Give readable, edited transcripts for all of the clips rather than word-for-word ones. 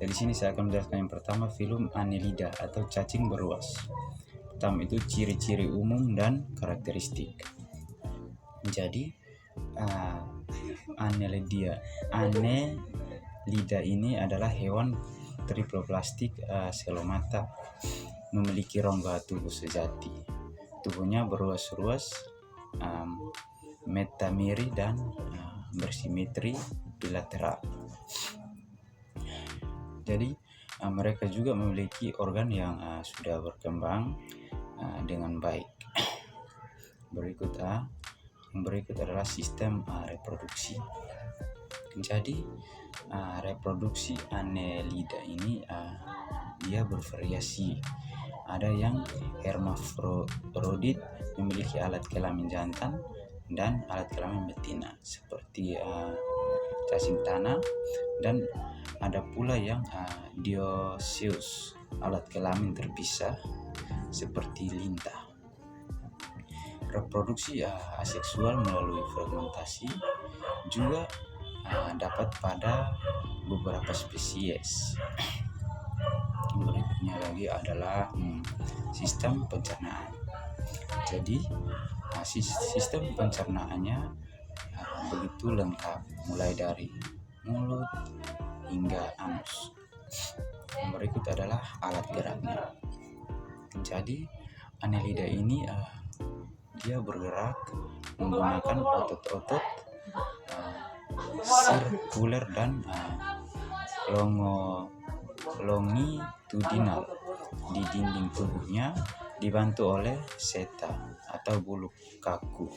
Jadi sini saya akan menjelaskan yang pertama film Annelida atau cacing beruas. Pertama itu ciri-ciri umum dan karakteristik. Jadi Annelida ini adalah hewan triploplastik selomata, memiliki rongga tubuh sejati. Tubuhnya beruas-ruas, metameri dan bersimetri bilateral. Jadi mereka juga memiliki organ yang sudah berkembang dengan baik. Yang berikut adalah sistem reproduksi. Jadi reproduksi Annelida ini dia bervariasi. Ada yang hermafrodit, memiliki alat kelamin jantan dan alat kelamin betina seperti cacing tanah, dan ada pula yang dioecious, alat kelamin terpisah seperti lintah. Reproduksi aseksual melalui fragmentasi juga dapat pada beberapa spesies. Berikutnya lagi adalah sistem pencernaan. Jadi sistem pencernaannya begitu lengkap, mulai dari mulut hingga anus. Yang berikut adalah alat geraknya. Jadi Annelida ini dia bergerak menggunakan otot-otot sirkuler dan longitudinal di dinding tubuhnya, dibantu oleh seta atau bulu kaku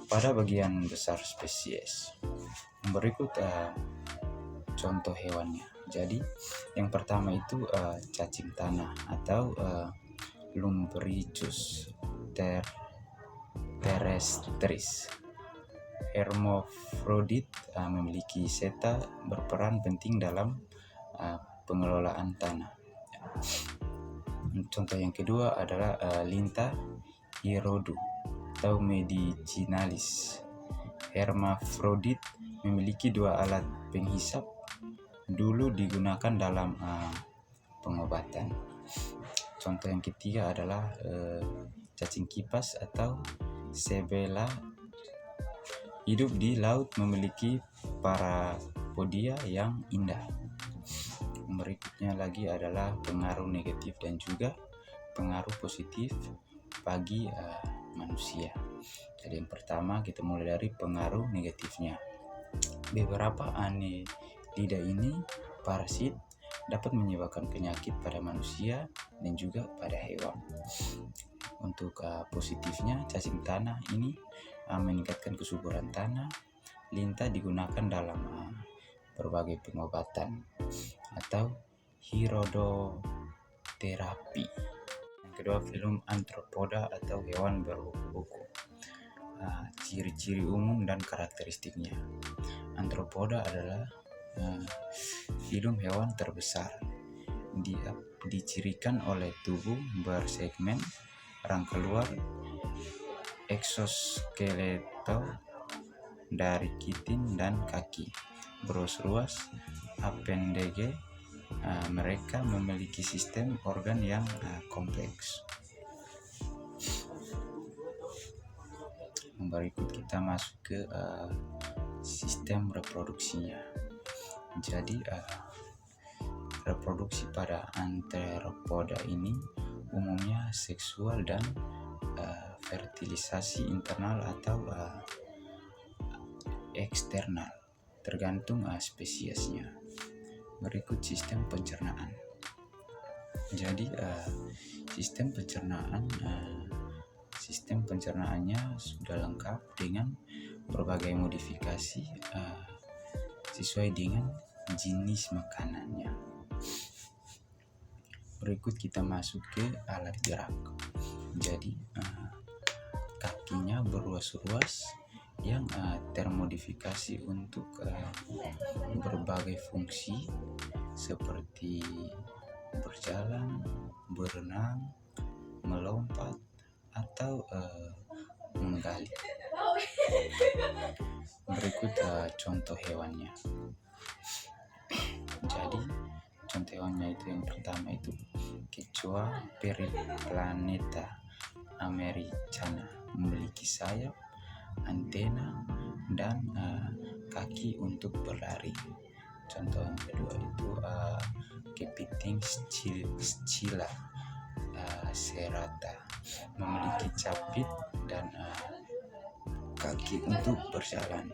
pada bagian besar spesies. Berikut contoh hewannya. Jadi yang pertama itu cacing tanah atau Lumbricus terrestris. Hermafrodit, memiliki seta berperan penting dalam pengelolaan tanah. Contoh yang kedua adalah lintah Hierodu atau medicinalis. Hermafrodit, memiliki dua alat penghisap, dulu digunakan dalam pengobatan. Contoh yang ketiga adalah cacing kipas atau Sebela, hidup di laut, memiliki parapodia yang indah. Berikutnya lagi adalah pengaruh negatif dan juga pengaruh positif bagi manusia. Jadi yang pertama kita mulai dari pengaruh negatifnya. Beberapa Annelida ini parasit, dapat menyebabkan penyakit pada manusia dan juga pada hewan. Untuk positifnya, cacing tanah ini meningkatkan kesuburan tanah. Lintah digunakan dalam berbagai pengobatan atau hierodoterapi. Yang kedua, film Arthropoda atau hewan berkuku. Ciri-ciri umum dan karakteristiknya. Arthropoda adalah film hewan terbesar. Dicirikan oleh tubuh bersegmen, rangka luar, eksoskeleton dari kitin dan kaki beruas-ruas, appendage. Mereka memiliki sistem organ yang kompleks. Berikut kita masuk ke sistem reproduksinya. Jadi reproduksi pada Arthropoda ini umumnya seksual dan fertilisasi internal atau eksternal, tergantung spesiesnya. Berikut sistem pencernaan. Jadi sistem pencernaannya sudah lengkap dengan berbagai modifikasi sesuai dengan jenis makanannya. Berikut kita masuk ke alat gerak. Jadi kakinya beruas-ruas yang termodifikasi untuk berbagai fungsi seperti berjalan, berenang, melompat, atau menggali. Berikut contoh hewannya. Jadi contoh hewannya itu yang pertama itu kecoa Periplaneta americana, memiliki sayap, antena, dan kaki untuk berlari. Contoh yang kedua itu kepiting Scilla serrata, memiliki capit dan kaki untuk berjalan.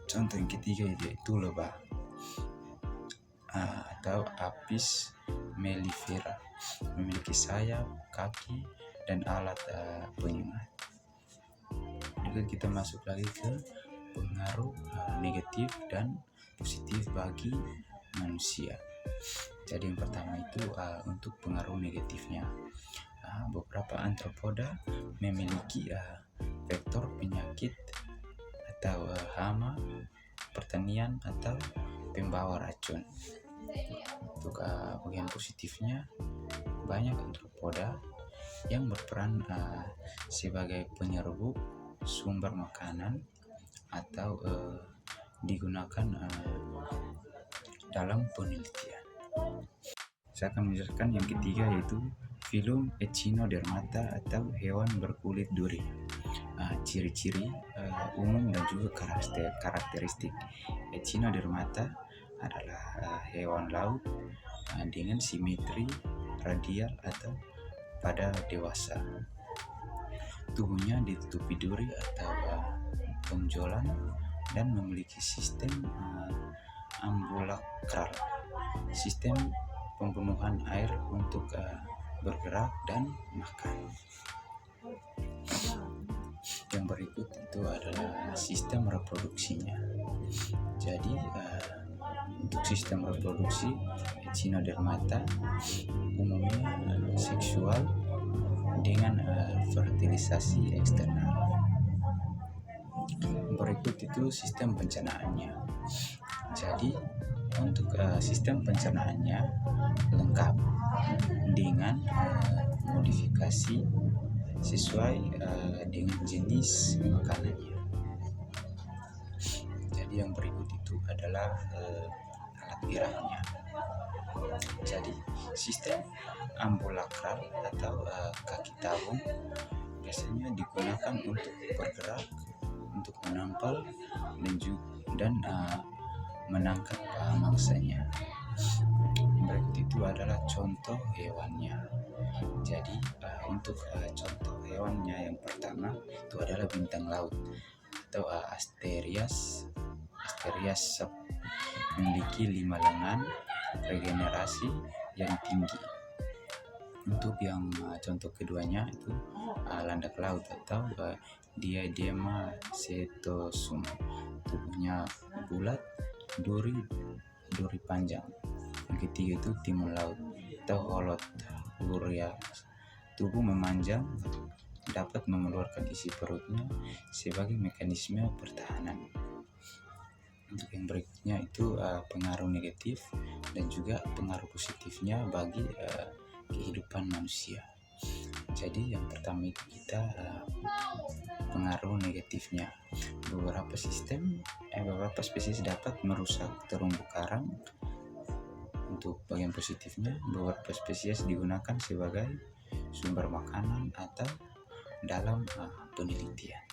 Contoh yang ketiga itu lebah atau Apis mellifera, memiliki sayap, kaki, dan alat penyengat. Juga kita masuk lagi ke pengaruh negatif dan positif bagi manusia. Jadi yang pertama itu untuk pengaruh negatifnya, beberapa antropoda memiliki vektor penyakit atau hama, pertanian, atau pembawa racun. Untuk bagian positifnya, banyak antropoda yang berperan sebagai penyerbu sumber makanan atau digunakan dalam penelitian. Saya akan menjelaskan yang ketiga, yaitu filum Echinodermata atau hewan berkulit duri. Ciri-ciri umum dan juga karakteristik Echinodermata adalah hewan laut dengan simetri radial atau pada dewasa. Tubuhnya ditutupi duri atau tonjolan dan memiliki sistem ambulakral, sistem pembunuhan air untuk bergerak dan makan. Yang berikut itu adalah sistem reproduksinya. Jadi untuk sistem reproduksi Echinodermata umumnya seksual dengan fertilisasi eksternal. Berikut itu sistem pencernaannya. Jadi untuk sistem pencernaannya lengkap dengan modifikasi sesuai dengan jenis makanannya. Jadi yang berikut itu adalah alat geraknya. Jadi sistem ambulakral atau kaki tabung biasanya digunakan untuk bergerak, untuk menampal dan menangkap mangsanya. Berikut itu adalah contoh hewannya. Jadi untuk contoh hewannya yang pertama itu adalah bintang laut atau Asterias sep, memiliki 5 lengan regenerasi yang tinggi. Untuk yang contoh keduanya itu landak laut atau Diadema setosum, tubuhnya bulat, duri panjang. Yang ketiga itu timun laut atau Holoturia, tubuh memanjang, dapat mengeluarkan isi perutnya sebagai mekanisme pertahanan. Untuk yang berikutnya itu pengaruh negatif dan juga pengaruh positifnya bagi kehidupan manusia. Jadi yang pertama itu kita pengaruh negatifnya. Beberapa spesies dapat merusak terumbu karang. Untuk bagian positifnya, beberapa spesies digunakan sebagai sumber makanan atau dalam penelitian.